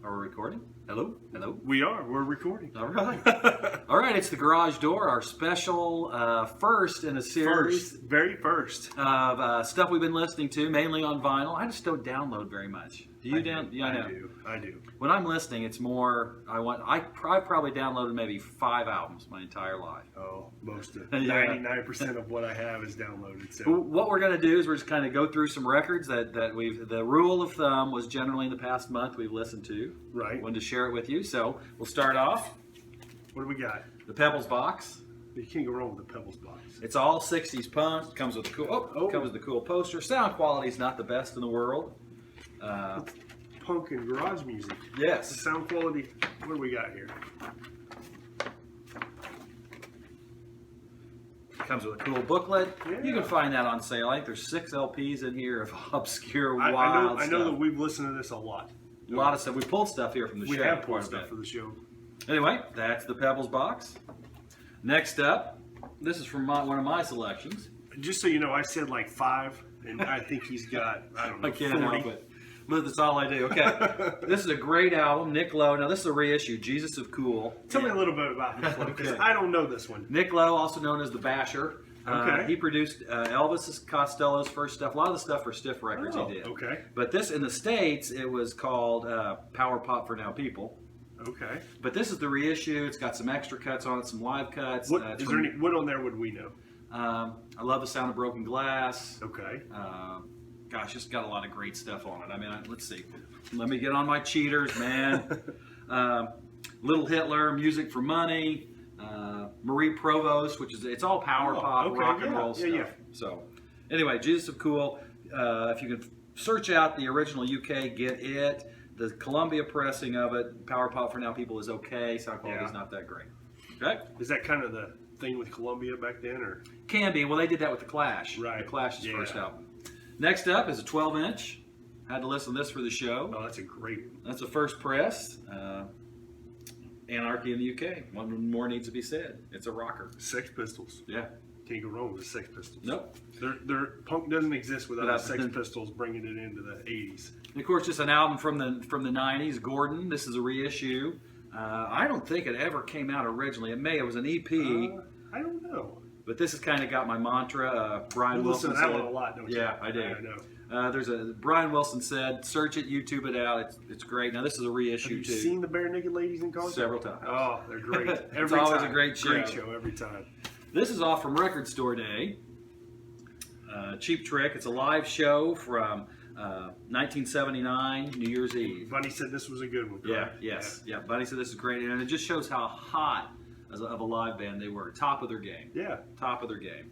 Are we recording? Hello? Hello? We are. We're recording. All right. All right, it's the Garage Door, our special first in a series Very first. of stuff we've been listening to, mainly on vinyl. I just don't download very much. Do you Yeah, I know. I do. When I'm listening, it's more, I've probably downloaded maybe 5 albums my entire life. Oh, most of Yeah. 99% of what I have is downloaded. So What we're going to do is we're just kind of go through some records that the rule of thumb was generally in the past month we've listened to. Right. Wanted to share it with you. So we'll start off. What do we got? The Pebbles box. You can't go wrong with the Pebbles box. It's all 60s punk. Comes with the comes with the cool poster. Sound quality's not the best in the world. Punk and garage music. Yes. The sound quality. What do we got here? Comes with a cool booklet. Yeah. You can find that on sale. I think there's 6 LPs in here of obscure, I wild know stuff. that we've listened to this a lot. A lot of stuff. We pulled stuff here from the We show. have pulled quite a stuff bit. for the show. Anyway, that's the Pebbles box. Next up, this is from one of my selections. Just so you know, I said like 5, and I think he's got, I don't know, I can't 40. help it. But that's all I do. Okay. This is a great album. Nick Lowe. Now, this is a reissue. Jesus of Cool. Tell me a little bit about this one, because Okay. I don't know this one. Nick Lowe, also known as the Basher. Okay. He produced Elvis Costello's first stuff. A lot of the stuff for Stiff Records he did. Okay. But this, in the States, it was called Power Pop for Now People. Okay. But this is the reissue. It's got some extra cuts on it, some live cuts. What It's is there any? What on there would we know? I love the sound of broken glass. Okay. Gosh, just got a lot of great stuff on it. I mean, let's see. Let me get on my cheaters, man. Little Hitler, Music for Money, Marie Provost, which is, it's all power pop, okay, rock and yeah, roll stuff. yeah. So, anyway, Jesus of Cool. If you can search out the original UK, get it. The Columbia pressing of it, Power Pop for Now People, is okay. Sound quality is not that great. Okay? Is that kind of the thing with Columbia back then, or? Can be. Well, they did that with The Clash. Right. The Clash's Yeah. first album. Next up is a 12-inch. Had to listen to this for the show. Oh, that's a great one. That's a first press. Anarchy in the UK. One more needs to be said. It's a rocker. Sex Pistols. Yeah. Can't go wrong with the Sex Pistols. Nope. Their punk doesn't exist without the Without- Sex Pistols bringing it into the 80s. And of course, just an album from the 90s. Gordon. This is a reissue. I don't think it ever came out originally. It was an EP. I don't know. But this has kind of got my mantra. Brian You listen Wilson to that said, one a lot, don't you? Yeah, I do. I know. Brian Wilson said, search it, YouTube it out. It's great. Now this is a reissue Have you too. seen the Bare Naked Ladies in concert? Several times. Oh, they're great. It's always a great show. Great show every time. This is off from Record Store Day. Cheap Trick. It's a live show from 1979, New Year's Eve. Bunny said this was a good one. Yeah, correct? yes. Yeah, Buddy said this is great. And it just shows how hot of a live band they were. Top of their game. Yeah. Top of their game.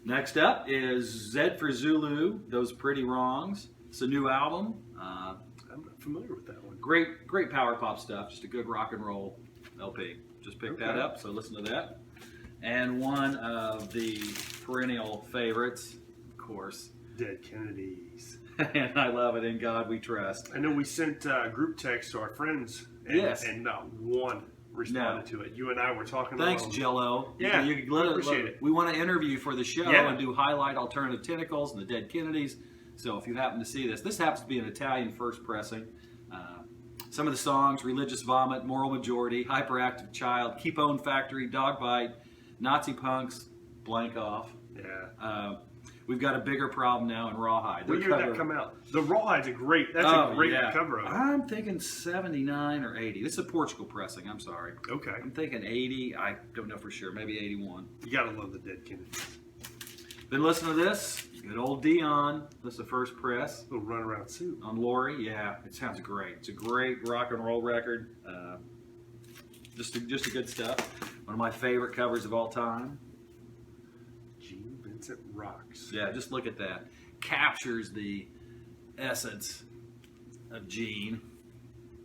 Next up is Zed for Zulu, Those Pretty Wrongs. It's a new album. I'm not familiar with that one. Great power pop stuff. Just a good rock and roll LP. Just picked that up, so listen to that. And one of the perennial favorites, of course. Dead Kennedys. And I love it. In God We Trust. I know we sent group text to our friends, and, Yes. and not one responded to it. You and I were talking Thanks, about Jello. Yeah, you can appreciate it. We want to interview for the show Yeah. and do highlight Alternative Tentacles and the Dead Kennedys. So if you happen to see this happens to be an Italian first pressing. Some of the songs: Religious Vomit, Moral Majority, Hyperactive Child, Keep On Factory, Dog Bite, Nazi Punks, Blank Off. Yeah. We've got a bigger problem now in Rawhide. What year did that come out? The Rawhide's a great. That's a great cover of it. I'm thinking 79 or 80. This is a Portugal pressing. I'm sorry. Okay. I'm thinking 80. I don't know for sure. Maybe 81. You gotta love the Dead Kennedys. Been listening to this. Good old Dion. This is the first press Little runaround suit. on Lori. Yeah, it sounds great. It's a great rock and roll record. Just a good stuff. One of my favorite covers of all time. Gene Vincent rocks. Yeah, just look at that. Captures the essence of Gene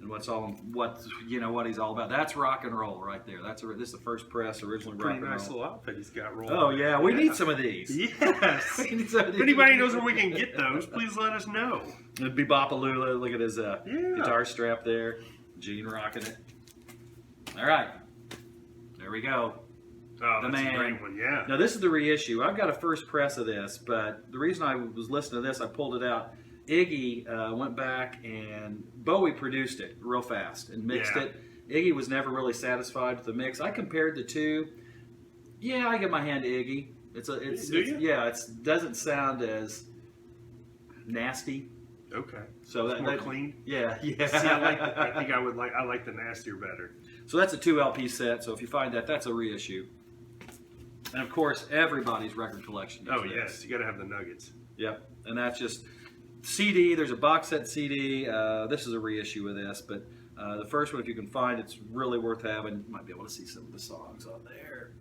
and what he's all about. That's rock and roll right there. This is the first press, originally rock Pretty and nice roll. little outfit he's got rolling. Oh yeah, we need some of these. Yes. We need some of If these. anybody knows where we can get those, please let us know. It'd be Bopalula. Look at his guitar strap there. Gene rocking it. All right, there we go. Oh, The that's man. a great one, yeah. Now this is the reissue. I've got a first press of this, but the reason I was listening to this, I pulled it out. Iggy went back and Bowie produced it real fast and mixed it. Iggy was never really satisfied with the mix. I compared the two. Yeah, I give my hand to Iggy. It doesn't sound as nasty. Okay. So it's more clean. Yeah. See, I like the nastier better. So that's a 2 LP set. So if you find that, that's a reissue. And of course, everybody's record collection. Oh yes, you got to have the nuggets. Yep, and that's just CD. There's a box set CD. This is a reissue of this, but the first one, if you can find, it's really worth having. You might be able to see some of the songs on there.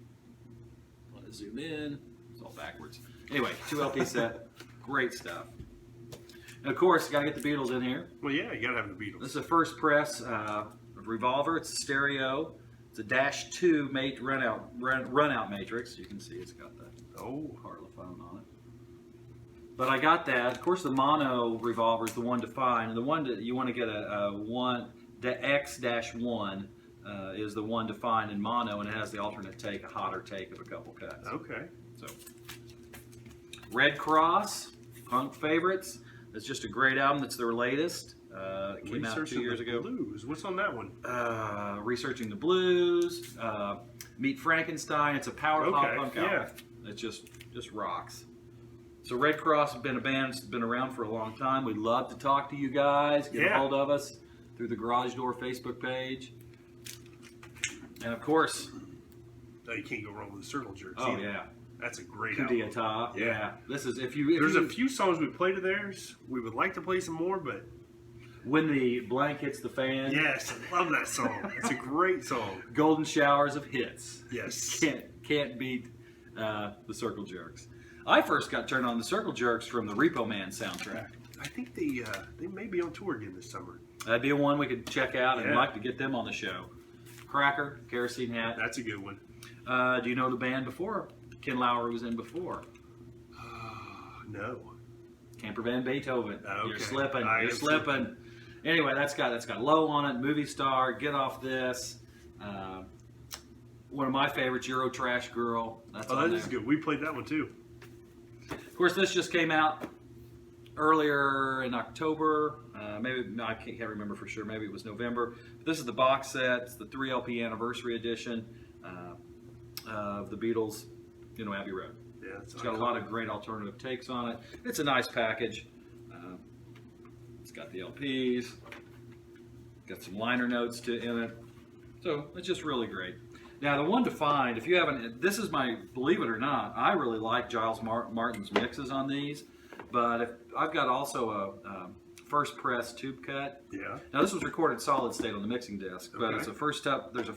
Want to zoom in? It's all backwards. Anyway, 2 LP set, great stuff. And of course, got to get the Beatles in here. Well, yeah, you got to have the Beatles. This is a first press of Revolver. It's a stereo. It's a -2 runout matrix. You can see it's got the Parlophone on it. But I got that. Of course, the mono Revolver is the one to find, and the one that you want to get the X-1 is the one to find in mono, and it has the alternate take, a hotter take of a couple cuts. Okay. So, Red Cross, Punk Favorites. It's just a great album. That's their latest. It came out 2 years ago. Blues. What's on that one? Researching the Blues. Meet Frankenstein. It's a power pop punk album. It just rocks. So Red Cross has been a band that's been around for a long time. We'd love to talk to you guys. Get a hold of us through the Garage Door Facebook page. And of course, you can't go wrong with the Circle Jerks. Oh yeah. That's a great Coup album. d'etat. Yeah. This is if There's a few songs we played of theirs. We would like to play some more, but When the Blank Hits the Fan. Yes, I love that song. It's a great song. Golden Showers of Hits. Yes. Can't beat the Circle Jerks. I first got turned on the Circle Jerks from the Repo Man soundtrack. I think they may be on tour again this summer. That'd be one we could check out, and like to get them on the show. Cracker, Kerosene Hat. That's a good one. Do you know the band before Ken Lowry was in before? No. Camper Van Beethoven. Okay. You're slipping. You're slipping. Anyway, that's got Low on it. Movie Star. Get Off This. One of my favorites, Euro Trash Girl. That is good. We played that one too. Of course, this just came out earlier in October. Maybe I can't remember for sure. Maybe it was November. But this is the box set. It's the 3 LP anniversary edition of the Beatles. Abbey Road. Yeah, it's got a lot of great alternative takes on it. It's a nice package. It's got the LPs. Got some liner notes in it. So it's just really great. Now the one to find, if you haven't, this is believe it or not, I really like Giles Martin's mixes on these. But I've got also a first press tube cut. Yeah. Now this was recorded solid state on the mixing disc, but it's a first up. There's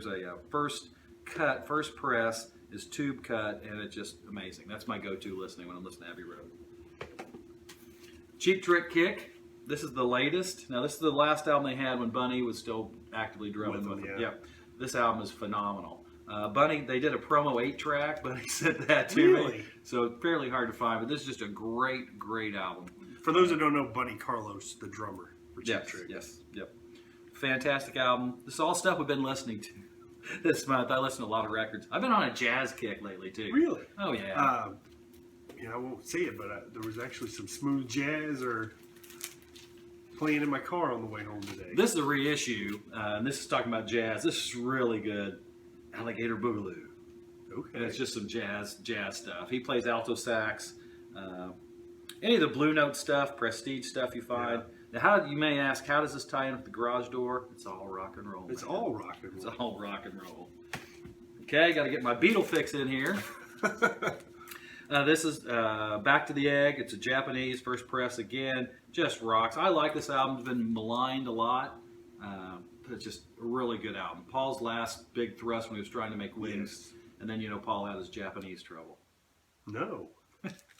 a first cut, first press is tube cut, and it's just amazing. That's my go-to listening when I'm listening to Abbey Road. Cheap Trick Kick. This is the latest. Now this is the last album they had when Bunny was still actively drumming with them. Yeah. This album is phenomenal. Bunny, they did a promo 8-track, Bunny said that to me. So it's fairly hard to find, but this is just a great, great album. For those that don't know, Bunny Carlos, the drummer for Cheap Trick. Yes. Fantastic album. This is all stuff we've been listening to this month. I listen to a lot of records. I've been on a jazz kick lately, too. Really? Oh, yeah. I won't say it, but there was actually some smooth jazz playing in my car on the way home today. This is a reissue, and this is talking about jazz. This is really good. Alligator Boogaloo. Okay. And it's just some jazz stuff. He plays alto sax. Any of the Blue Note stuff, Prestige stuff you find. Yeah. Now, you may ask, how does this tie in with the Garage Door? It's all rock and roll. It's all rock and roll. It's all rock and roll. Okay, got to get my Beatle fix in here. This is Back to the Egg. It's a Japanese first press again. Just rocks. I like this album. It's been maligned a lot. But it's just a really good album. Paul's last big thrust when he was trying to make Wings. Yes. And then, Paul had his Japanese trouble. No.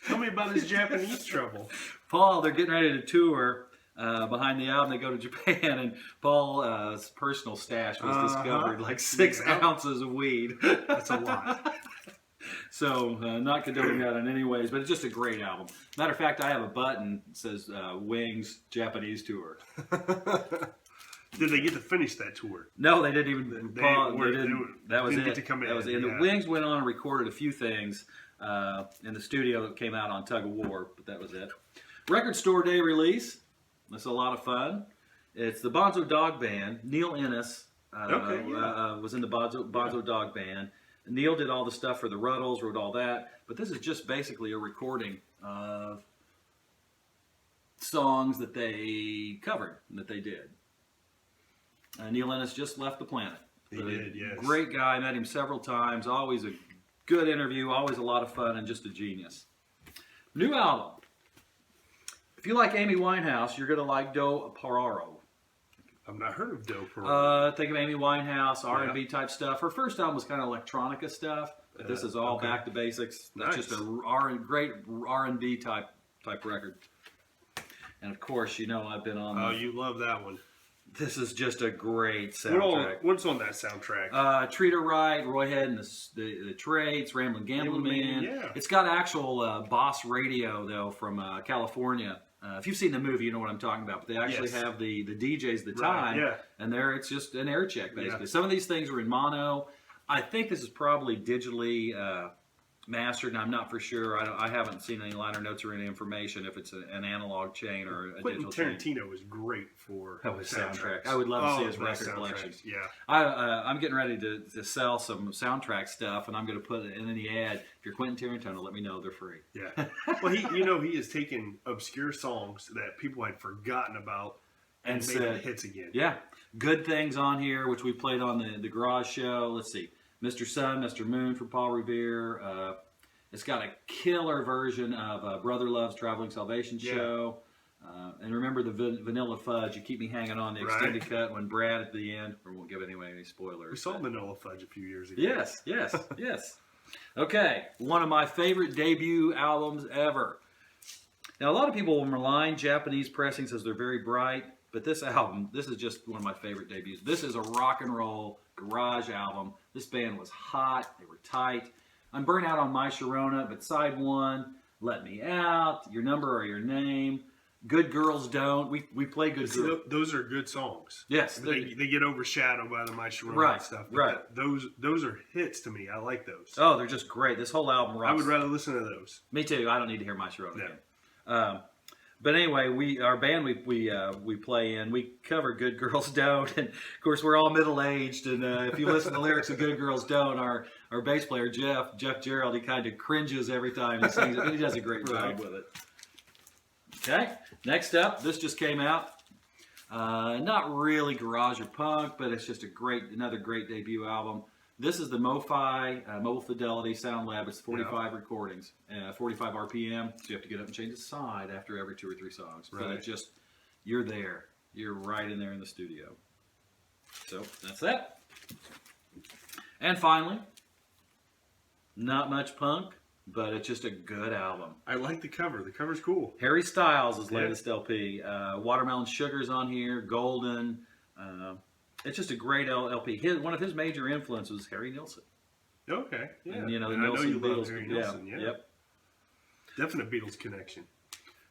Tell me about his Japanese trouble. Paul, they're getting ready to tour. Behind the album, they go to Japan, and Paul's personal stash was discovered, like 6 ounces of weed. That's a lot. So, not condoning that in any ways, but it's just a great album. Matter of fact, I have a button that says Wings Japanese Tour. Did they get to finish that tour? No, they didn't even. That was it. Get to come in. That was it. And the Wings went on and recorded a few things in the studio that came out on Tug of War, but that was it. Record Store Day release. That's a lot of fun. It's the Bonzo Dog Band. Neil Innes was in the Bonzo Dog Band. Neil did all the stuff for the Ruddles, wrote all that. But this is just basically a recording of songs that they covered, that they did. Neil Innes just left the planet. He did, yes. Great guy. Met him several times. Always a good interview. Always a lot of fun and just a genius. New album. If you like Amy Winehouse, you're going to like Do Pararo. I've not heard of Do Pararo. Think of Amy Winehouse, R&B type stuff. Her first album was kind of electronica stuff, but this is all back to basics. That's just a great R&B type record. And of course, you know I've been on. Oh, you love that one. This is just a great soundtrack. What's on that soundtrack? Treat Her Right, Roy Head and the Trades, Ramblin' Gambling Man. Yeah. It's got actual Boss radio, though, from California. If you've seen the movie, you know what I'm talking about. But they actually have the DJs at the time, and it's just an air check, basically. Yeah. Some of these things are in mono. I think this is probably digitally mastered, and I'm not for sure. I haven't seen any liner notes or any information if it's an analog chain or a digital chain. Quentin Tarantino is great for soundtracks. I would love to see his record collection. Yeah, I'm getting ready to sell some soundtrack stuff, and I'm going to put it in the ad. If you're Quentin Tarantino, let me know. They're free. Yeah. Well, he has taken obscure songs that people had forgotten about and made them hits again. Yeah. Good Things on here, which we played on the Garage Show. Let's see. Mr. Sun, Mr. Moon for Paul Revere. It's got a killer version of Brother Love's Traveling Salvation Show. And remember the Vanilla Fudge. You keep me hanging on the extended cut when Brad at the end. We won't give any spoilers. We saw Vanilla Fudge a few years ago. Yes. Okay, one of my favorite debut albums ever. Now, a lot of people will malign Japanese pressings as they're very bright, but this album, this is just one of my favorite debuts. This is a rock and roll garage album. This band was hot. They were tight. I'm burnt out on My Sharona, but side one, Let Me Out, Your Number or Your Name, Good Girls Don't. We play Good Girls. Those are good songs. Yes. They get overshadowed by the My Sharona stuff. Those are hits to me. I like those. Oh, they're just great. This whole album rocks. I would rather listen to those. Me too. I don't need to hear My Sharona again. But anyway, our band we play in, we cover Good Girls Don't, and of course we're all middle aged. And if you listen to the lyrics of Good Girls Don't, our bass player Jeff Gerald, he kind of cringes every time he sings it, but he does a great job with it. Okay, next up, this just came out. Not really garage or punk, but it's just another great debut album. This is the MoFi Mobile Fidelity Sound Lab. It's 45 recordings, 45 RPM. So you have to get up and change the side after every 2 or 3 songs. But it's just, you're there. You're right in there in the studio. So that's that. And finally, not much punk, but it's just a good album. I like the cover. The cover's cool. Harry Styles' latest LP. Watermelon Sugar's on here. Golden. It's just a great LP. One of his major influences was Harry Nilsson. Okay, yeah. And, the Nilsson, Nilsson I know you Beatles. love Harry Nilsson, yeah. Yep. Definite Beatles connection.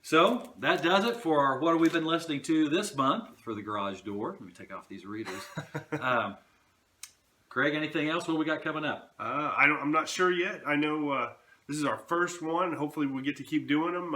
So that does it for what have we been listening to this month for the Garage Door. Let me take off these readers. Craig, anything else? What we got coming up? I'm not sure yet. I know this is our first one. Hopefully we get to keep doing them.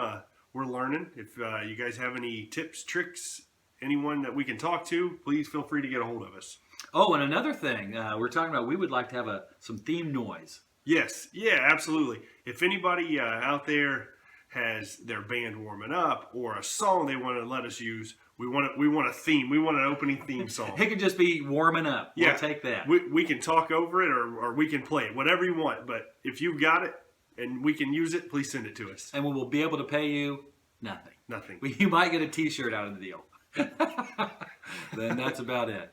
We're learning. If you guys have any tips, tricks, anyone that we can talk to, please feel free to get a hold of us. Oh, and another thing we're talking about, we would like to have some theme noise. Yes, yeah, absolutely. If anybody out there has their band warming up or a song they want to let us use, we want a theme. We want an opening theme song. It could just be warming up. Yeah, we'll take that. We can talk over it or we can play it, whatever you want. But if you've got it and we can use it, please send it to us. And we will be able to pay you nothing. Nothing. You might get a T-shirt out of the deal. Then that's about it.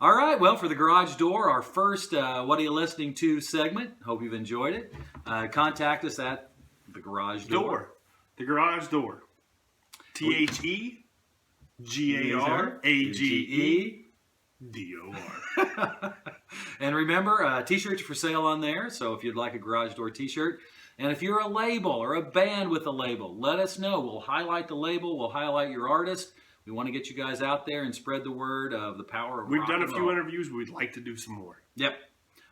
All right, well, for the Garage Door, our first What Are You Listening To segment. Hope you've enjoyed it. Contact us at the Garage Door. The Garage Door. TheGarageDor. And remember, T-shirts are for sale on there, so if you'd like a Garage Door T-shirt. And if you're a label or a band with a label, let us know. We'll highlight the label. We'll highlight your artist. We want to get you guys out there and spread the word of the power of rock and roll. We've done a few interviews. We'd like to do some more. Yep.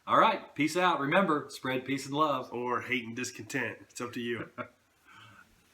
All right. Peace out. Remember, spread peace and love. Or hate and discontent. It's up to you.